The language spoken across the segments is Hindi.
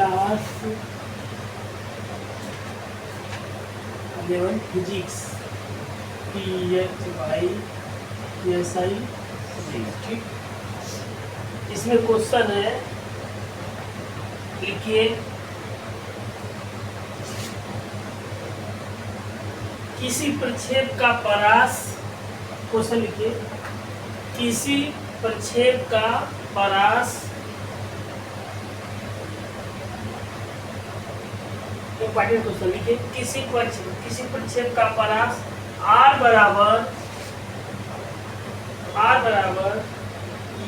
Class 11 physics PHY PSI। ठीक, इसमें क्वेश्चन है, लिखिए किसी प्रक्षेप का परास, क्वेश्चन लिखिए किसी प्रक्षेप का परास, इंपॉर्टेंट क्वेश्चन लिखिए किसी प्रक्षेप का परास r बराबर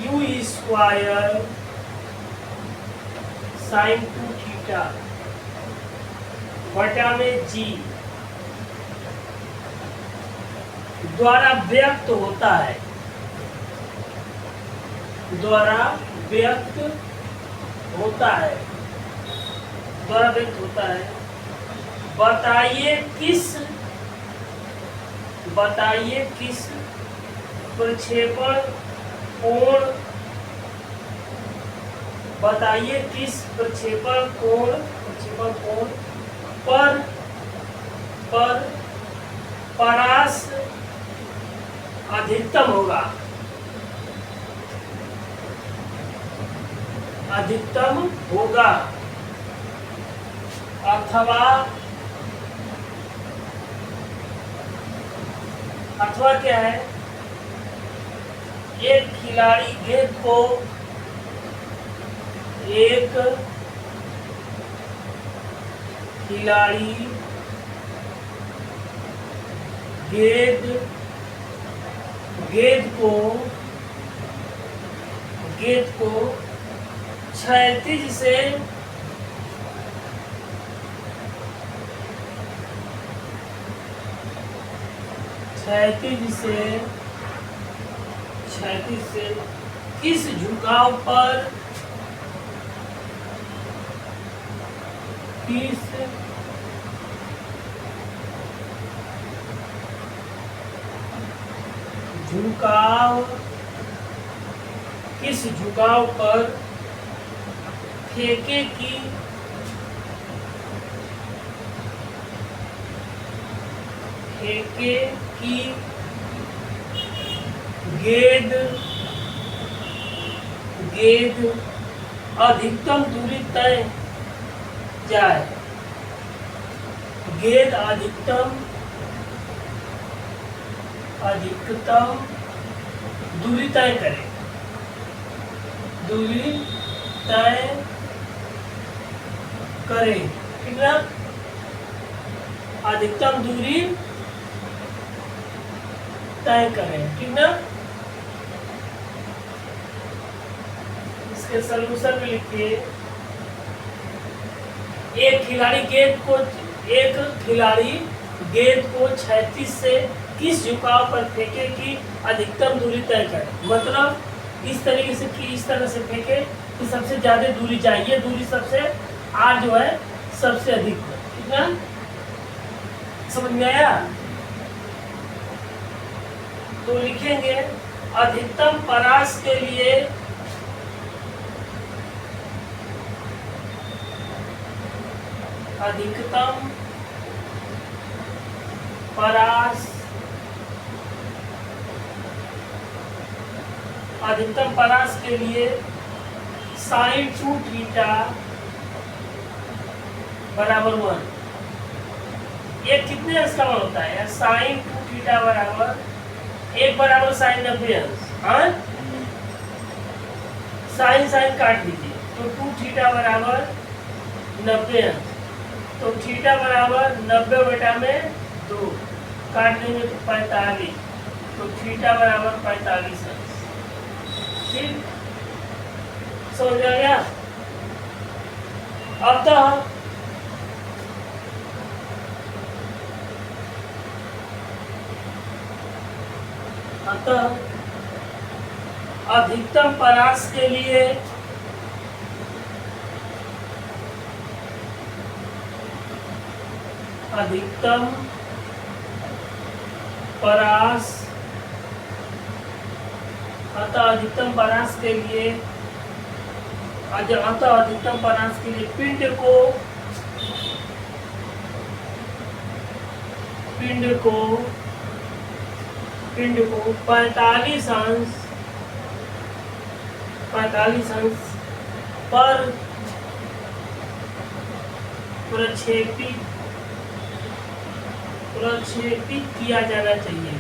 u स्क्वायर साइन 2 थीटा बटा में g द्वारा व्यक्त होता है, बताइए किस प्रक्षेपण कोण पर परास अधिकतम होगा अथवा क्या है, एक खिलाड़ी गेंद को क्षैतिज से किस झुकाव पर फेंके की गेंद अधिकतम दूरी तय जाए, अधिकतम दूरी तय करे, ठीक ना, अधिकतम दूरी तय करें, ठीक ना। इसके सलूशन में लिखिए एक खिलाड़ी गेंद को क्षैतिज से किस झुकाव पर फेंके कि अधिकतम दूरी तय करे, मतलब इस तरह से फेंके कि सबसे ज्यादा दूरी चाहिए, दूरी सबसे r जो है सबसे अधिक है, ठीक ना, समझ में आया। तो लिखेंगे अधिकतम परास के लिए अधिकतम परास के लिए साइन 2 थीटा बराबर 1। ये कितने अंश का मान होता है, साइन 2 थीटा बराबर 1 बराबर साइन 90 अंश, साइन काट दीजिए तो 2 थीटा बराबर 90 अंश, तो थीटा बराबर 90 बटा में 2 काट देंगे तो 45, तो थीटा बराबर 45 अंश, ठीक, समझ आ गया। अतः अधिकतम परास के लिए अधिकतम परास के लिए अतः अधिकतम परास के लिए पिंड को 45 अंश पर प्रक्षेपित किया जाना चाहिए।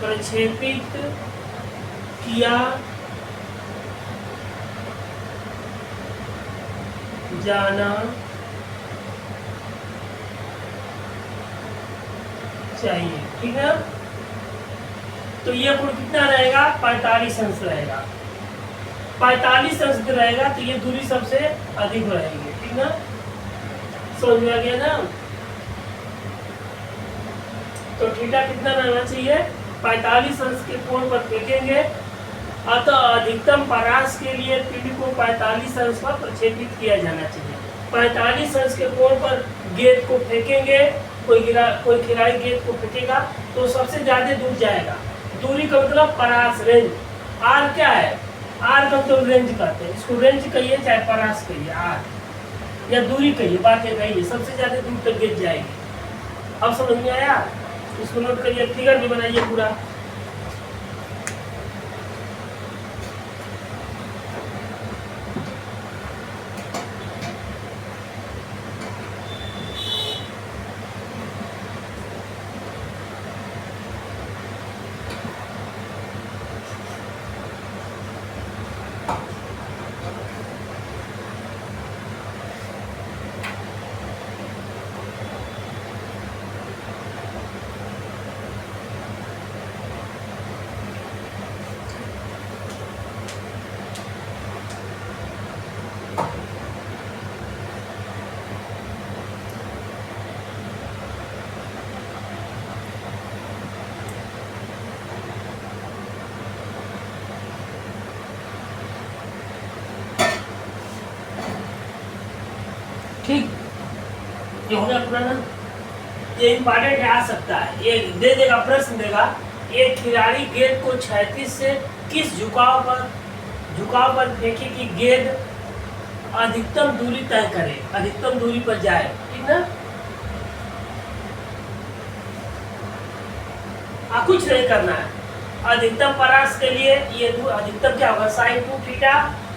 प्रक्षेपित किया जाना चाहिए, ठीक है। तो ये कोण कितना रहेगा? 45 अंश रहेगा। 45 अंश रहेगा तो ये दूरी सबसे अधिक रहेगी, ठीक है। समझ में आ गया ना? तो थीटा कितना रहना चाहिए? 45 अंश के कोण पर फेंकेंगे, अतः अधिकतम परास के लिए पिंड को 45 अंश पर प्रक्षेपित किया जाना चाहिए। 45 अंश के कोण पर गेंद को फेंकेंगे, कोई खिलाड़ी गेंद को फेंकेगा तो सबसे ज्यादा दूर जाएगा। दूरी का मतलब परास, रेंज। आर क्या है? आर का मतलब रेंज कहते हैं, इसको रेंज कहिए चाहे परास कहिए, आर या दूरी कहिए, बातें कहिए, सबसे ज्यादा दूर तक गेंद जाएगी। अब समझ में आया? इसको नोट करिए, फिगर भी बनाइए पूरा। ठीक, ये हो गया पूरा ना। ये इम्पोर्टेंट है, आ सकता है, ये दे देगा, प्रश्न देगा। एक खिलाड़ी गेंद को 36 से किस झुकाव पर फेंके कि गेंद अधिकतम दूरी तय करे, अधिकतम दूरी पर जाए, ठीक ना। कुछ नहीं करना है। अधिकतम परास के लिए ये अधिकतम क्या होगा? sin 2 थीटा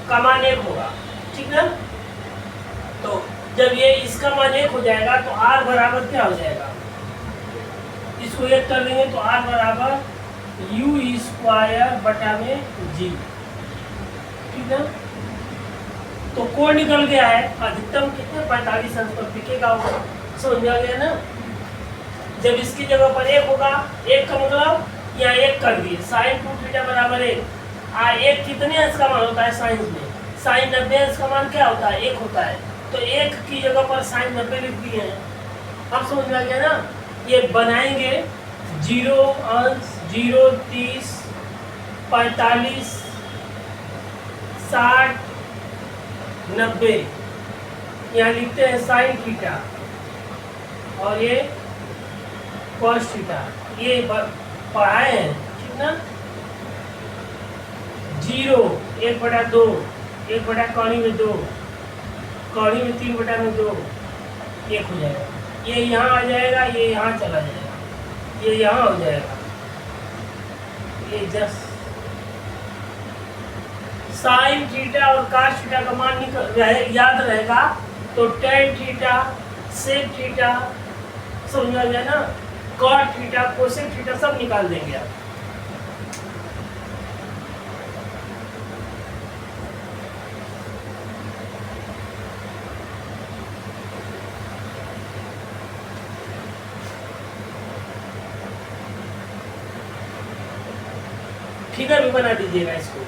का मान 1 होगा, ठीक ना। तो जब ये इसका मान 1 हो जाएगा तो r बराबर क्या हो जाएगा? इसको 1 कर देंगे तो r बराबर u² बटा में g, ठीक है। तो कोण निकल गया है, अधिकतम कितने? 45 अंश पर फेंकेगा होगा। समझ में आ गया ना? जब इसकी जगह पर 1 होगा, 1 का मतलब यहाँ 1 कर दिए, sin 2 थीटा बराबर 1। 1 कितने अंश का मान होता है साइंस में? sin 90 अंश का मान क्या होता है? 1 होता है। तो 1 की जगह पर sin 90 लिख दिए हैं। अब समझ में आ गया ना? ये बनाएंगे 0 अंश, 0, 30, 45, 60, 90। यहाँ लिखते हैं sin थीटा और ये cos थीटा, ये पढ़ाए हैं, ठीक ना। 0 1/2, 1 कौड़ी में 2, कौड़ी में 3/2, 1 हो जाएगा। ये यहाँ आ जाएगा, ये यहाँ चला जाएगा, ये यहाँ हो जाएगा। ये जस्ट साइन थीटा और cos थीटा का मान याद रहेगा तो tan थीटा, sec थीटा, समझ में आ गया ना। cot थीटा, cosec थीटा सब निकाल देंगे आप। फिगर भी बना दीजिएगा इसको।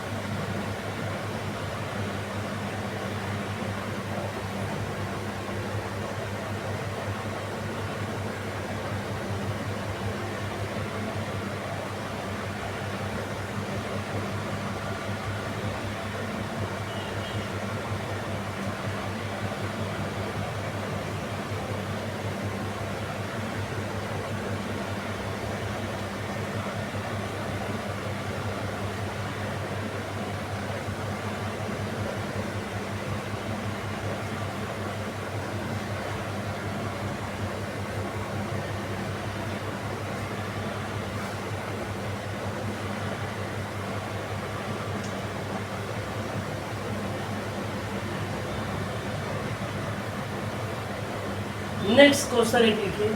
नेक्स्ट क्वेश्चन एक लिखिए,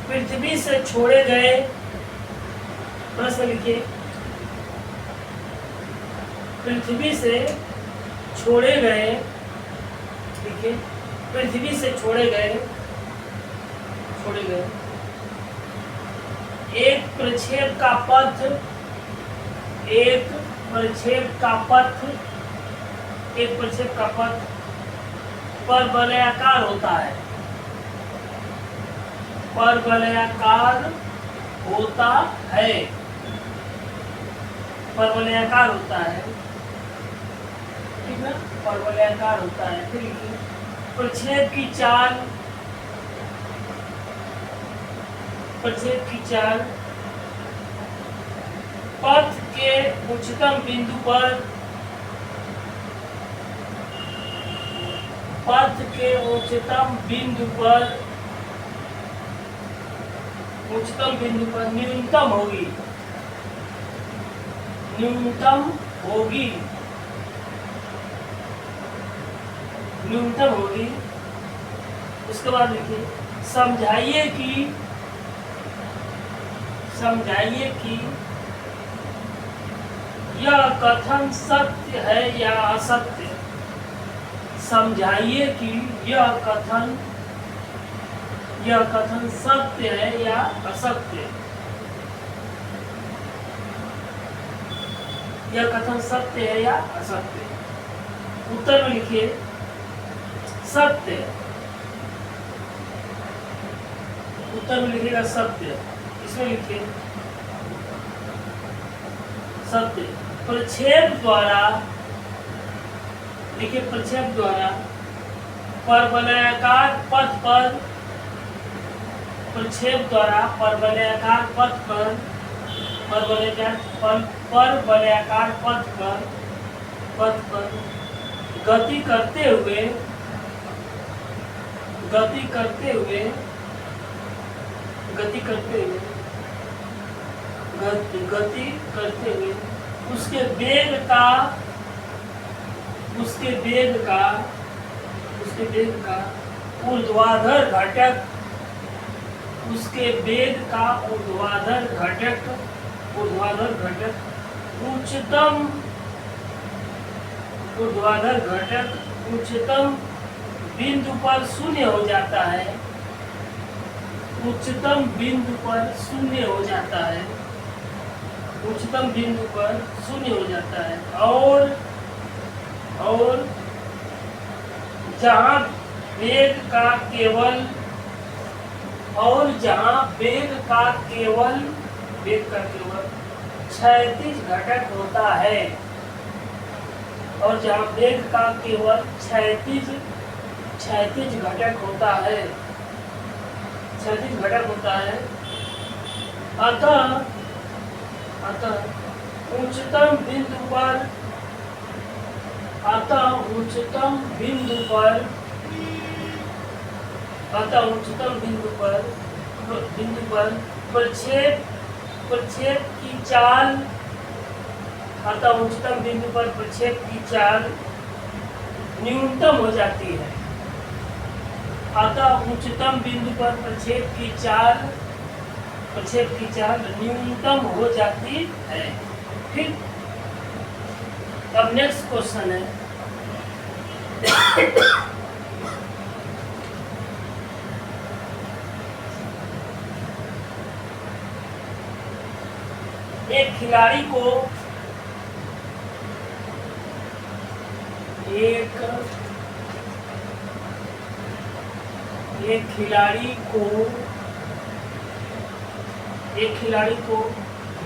पृथ्वी से छोड़े गए, प्रश्न लिखिए, पृथ्वी से छोड़े गए, लिखिए, पृथ्वी से छोड़े गए एक प्रक्षेप का पथ, एक प्रक्षेप का पथ परवलयाकार होता है, परवलयाकार होता है, परवलयाकार होता है, ठीक ना, परवलयाकार होता है। फिर लिखिए, प्रक्षेप की चाल, प्रक्षेप की चाल पथ के उच्चतम बिंदु पर, पथ के उच्चतम बिंदु पर न्यूनतम होगी, न्यूनतम होगी, न्यूनतम होगी। उसके बाद लिखिए, समझाइए कि यह कथन सत्य है या असत्य, समझाइए कि यह कथन सत्य है या असत्य, यह कथन सत्य है या असत्य। उत्तर में लिखिए सत्य, उत्तर में लिखिएगा सत्य, इसमें लिखिए सत्य। प्रक्षेप द्वारा, लिखिए प्रक्षेप द्वारा परवलयाकार पथ पर, प्रक्षेप द्वारा परवलयाकार पथ पर, परवलयाकार पथ पर गति करते हुए उसके वेग का ऊर्ध्वाधर घटक, उसके वेग का ऊर्ध्वाधर घटक उच्चतम बिंदु पर शून्य हो जाता है, उच्चतम बिंदु पर शून्य हो जाता है, उच्चतम बिंदु पर शून्य हो जाता है। और जहाँ वेग का केवल क्षैतिज घटक होता है, और जहाँ वेग का केवल क्षैतिज घटक होता है, क्षैतिज घटक होता है, अतः उच्चतम बिंदु पर प्रक्षेप की चाल, अतः उच्चतम बिंदु पर प्रक्षेप की चाल न्यूनतम हो जाती है, अतः उच्चतम बिंदु पर प्रक्षेप की चाल न्यूनतम हो जाती है। ठीक, अब नेक्स्ट क्वेश्चन है, एक खिलाड़ी को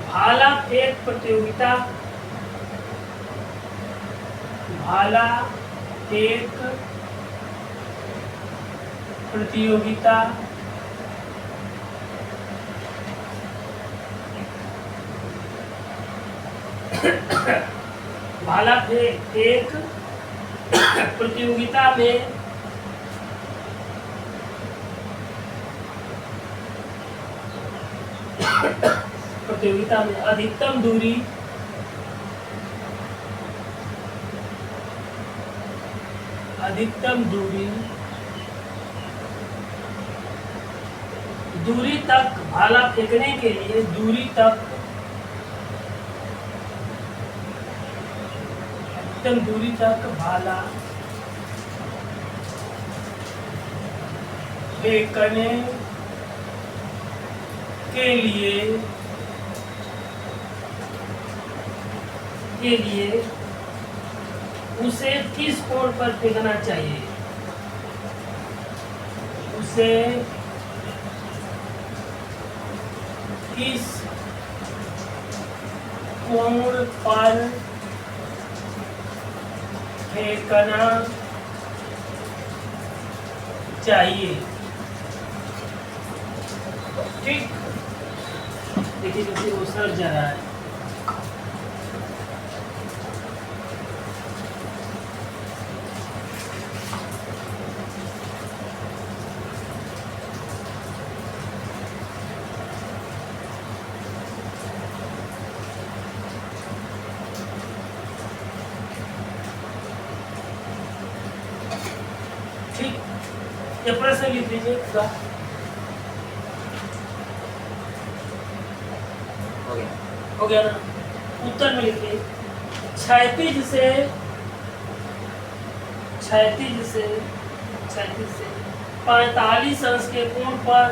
भाला फेंक प्रतियोगिता भाला फेंक प्रतियोगिता में अधिकतम दूरी दूरी तक भाला फेंकने के लिए दूरी तक, अधिकतम दूरी तक भाला फेंकने के लिए उसे किस कोण पर फेंकना चाहिए? उसे किस कोण पर फेंकना चाहिए? ठीक, देखिए जैसे वो सर जा रहा है। ठीक, ये प्रश्न लिख लीजिए इसका। हो गया ना? उत्तर में लिखिए क्षैतिज से 45 अंश के कोण पर,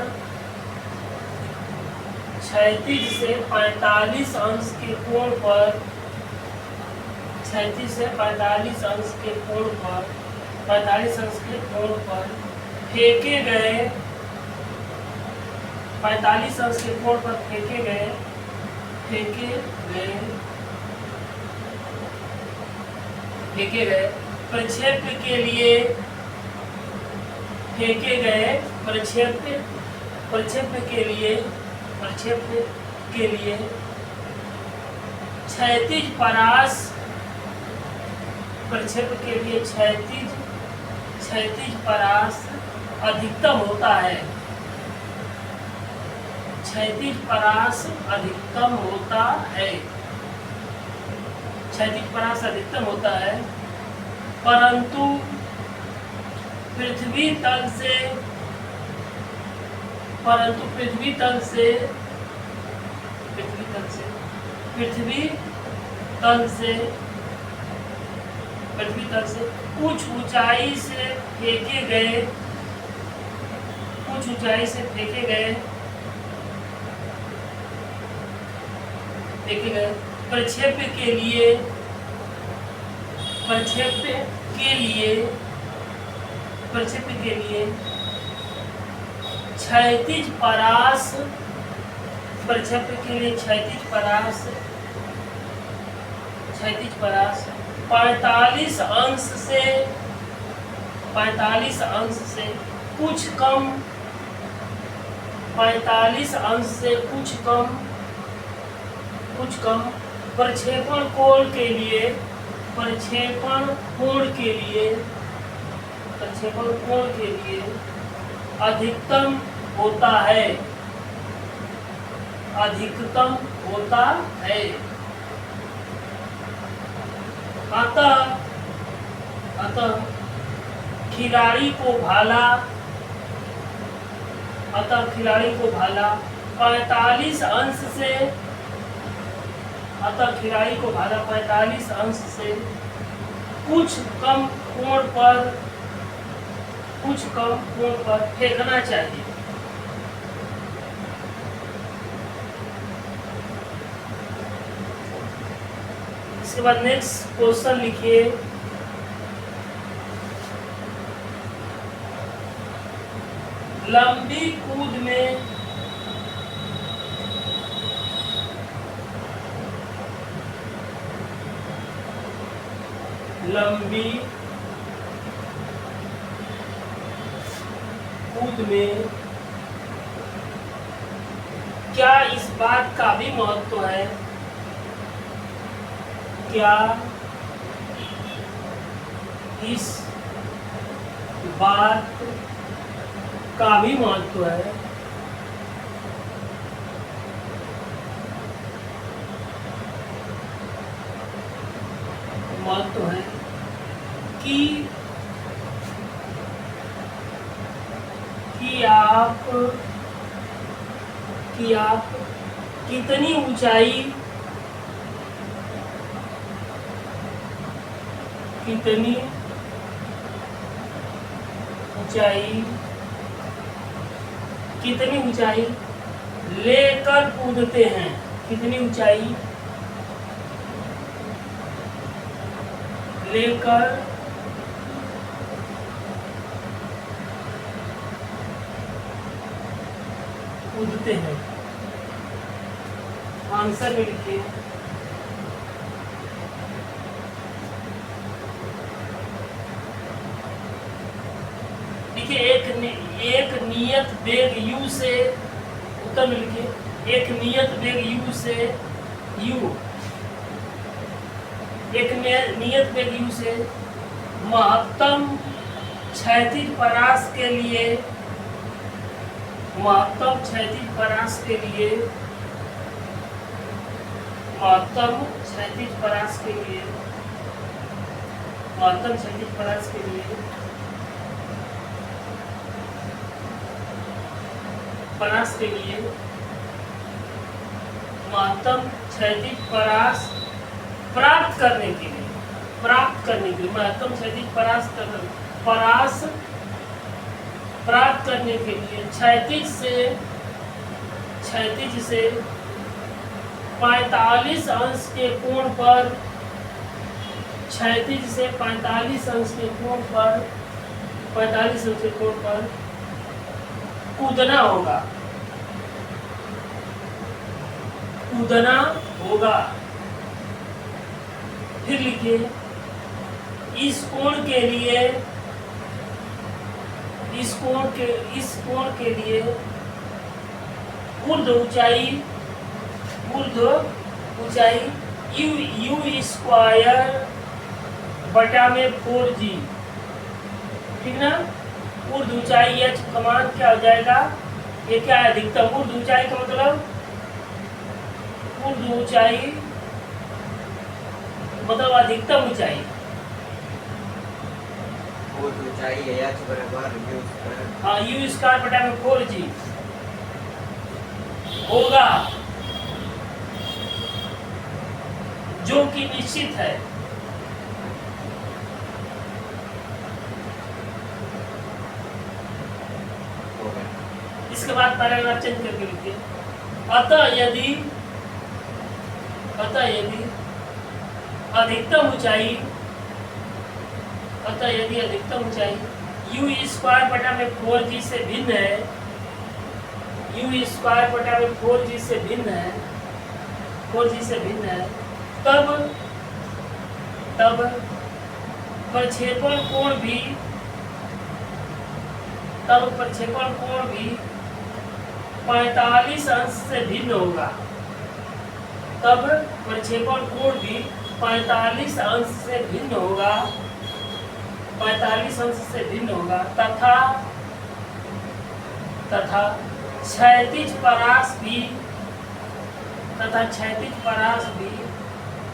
क्षैतिज से 45 अंश के कोण पर, क्षैतिज से 45 अंश के कोण पर, 45 अंश के कोण पर फेंके गए, 45 अंश के कोण पर फेंके गए प्रक्षेप्य के लिए फेंके गए प्रक्षेप्य के लिए क्षैतिज परास, प्रक्षेप्य के लिए क्षैतिज परास अधिकतम होता है। क्षैतिज परास अधिकतम होता है, क्षैतिज परास अधिकतम होता है, परंतु पृथ्वी तल से कुछ ऊंचाई से फेंके गए प्रक्षेप्य के लिए क्षैतिज परास, प्रक्षेप्य के लिए क्षैतिज परास 45 अंश से कुछ कम, 45 अंश से कुछ कम प्रक्षेपण कोण के लिए अधिकतम होता है, अतः खिलाड़ी को भाला 45 अंश से कुछ कम कोण पर फेंकना चाहिए। इसके बाद नेक्स्ट क्वेश्चन लिखिए, लंबी कूद में क्या इस बात का भी महत्व है, क्या इस बात का भी महत्व है कि आप कि आप कितनी ऊंचाई कितनी ऊंचाई लेकर कूदते हैं, कितनी ऊंचाई लेकर कूदते हैं। आंसर में लिखिए। देखिए एक नियत वेग u से, उत्तर में लिखिए एक नियत वेग u से नियत वेग u से महत्तम क्षैतिज परास के लिए महत्तम क्षैतिज परास के लिए महत्तम क्षैतिज परास प्राप्त करने के लिए महत्तम क्षैतिज परास प्राप्त करने के लिए क्षैतिज से 45 अंश के कोण पर क्षैतिज से 45 अंश के कोण पर कूदना होगा। फिर लिखिए इस कोण के लिए ऊर्ध्व ऊंचाई u स्क्वायर बटा में 4g, ठीक ना। ऊर्ध्व ऊंचाई h का मान क्या हो जाएगा, ये क्या है, अधिकतम ऊर्ध्व ऊंचाई का मतलब अधिकतम ऊंचाई है h बराबर u स्क्वायर, हाँ u स्क्वायर बटा में 4g होगा, जो कि निश्चित है। इसके बाद पैराग्राफ चेंज करके लिखिए। अतः यदि अधिकतम ऊंचाई u स्क्वायर बटा में 4g से भिन्न है, तब प्रक्षेपण कोण भी 45 अंश से भिन्न होगा। तब प्रक्षेपण कोण भी 45 अंश से भिन्न होगा तथा क्षैतिज परास भी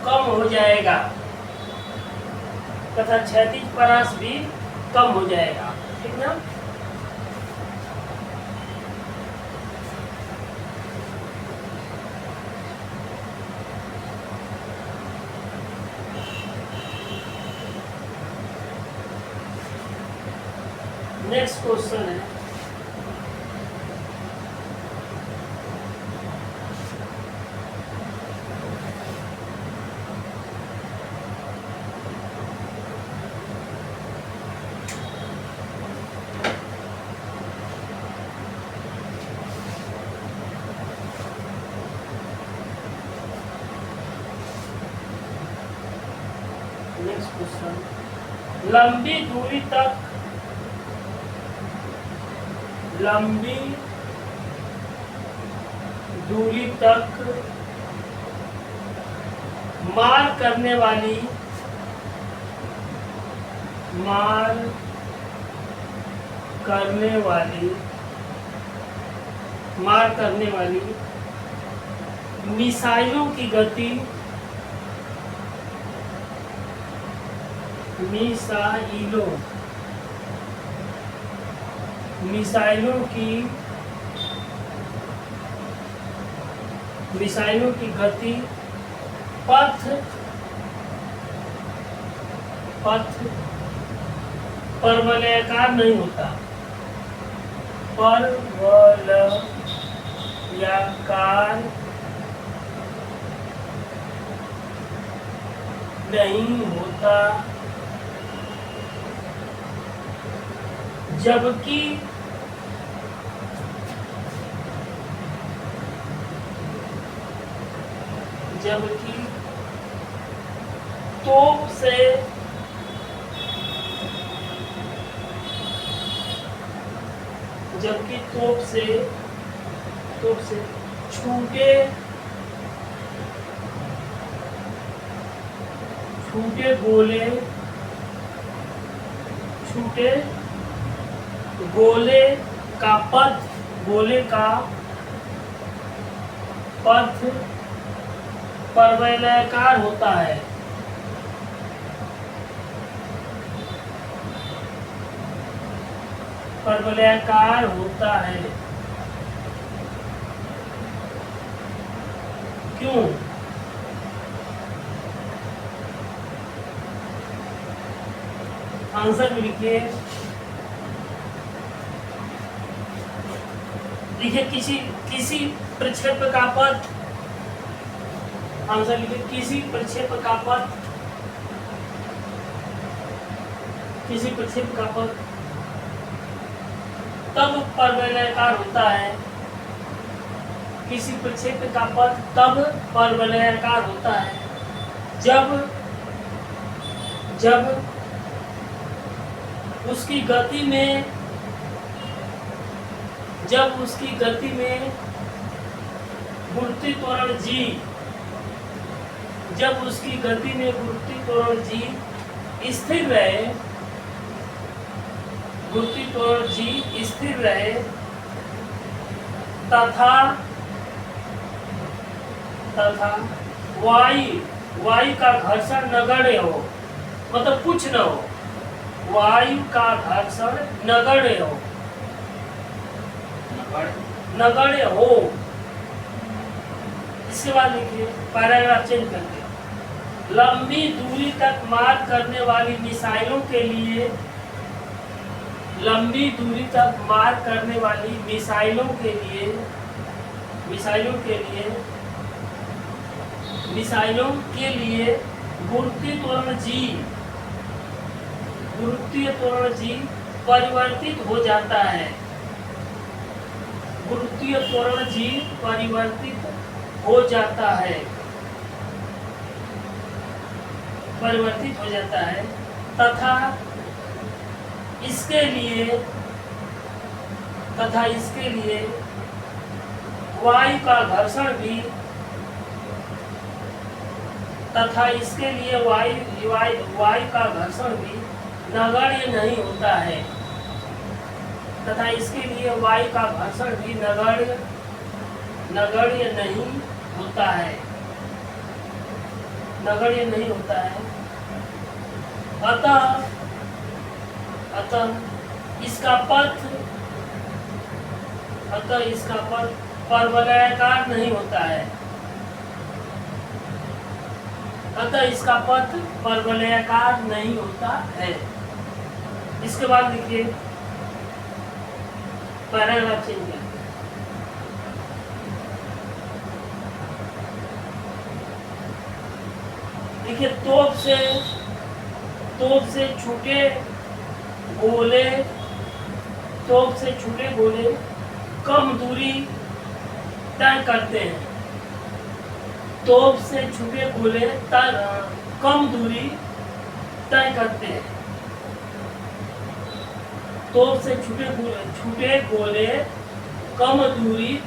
कम हो जाएगा, ठीक ना। नेक्स्ट क्वेश्चन है, लंबी दूरी तक मार करने वाली मिसाइलों की गति मिसाइलों की मिसाइलों की गति पथ परवलयाकार नहीं होता, परवलयाकार नहीं होता, जबकि तोप से छूटे गोले का पथ परवलयाकार होता है। परवलयाकार होता है। क्यों? आंसर में लिखिए। लिखिए किसी प्रक्षेप का पथ, आंसर लिखिए किसी प्रक्षेप का पथ तब परवलयाकार होता है। किसी प्रक्षेप का पथ तब परवलयाकार होता है जब उसकी गति में गुरुत्वीय त्वरण g स्थिर रहे, तथा वायु का घर्षण नगण्य हो, मतलब कुछ न हो, वायु का घर्षण नगण्य हो। इसके बाद लिखिए पैराग्राफ चेंज करके। लंबी दूरी तक मार करने वाली मिसाइलों के लिए गुरुत्वीय त्वरण g परिवर्तित हो जाता है। तथा इसके लिए वायु का घर्षण भी नगण्य नहीं होता है। अतः इसका पथ परवलयाकार नहीं होता है। इसके बाद लिखिए पैराग्राफ चेंज करें। देखिए तोप से छूटे गोले कम दूरी तय करते हैं। कम दूरी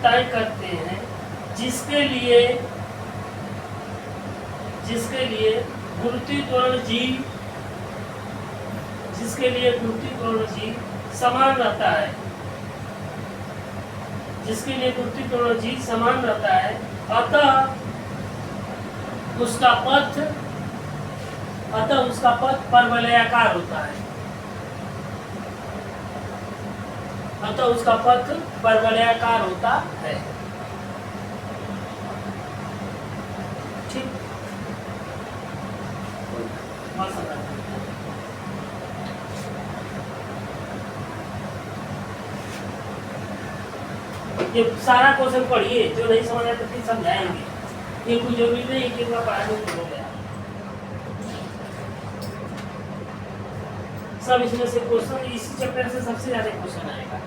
तय करते हैं। जिसके लिए गुरुत्वीय त्वरण g समान रहता है। अतः उसका पथ परवलयाकार होता है। ये सारा क्वेश्चन पढ़िए, जो नहीं समझ आया तो फिर समझाएंगे। ये कोई जरूरी नहीं कि एक बार पढ़ाने को हो गया। सब इसमें से क्वेश्चन, इसी चैप्टर से सबसे ज्यादा क्वेश्चन आएगा।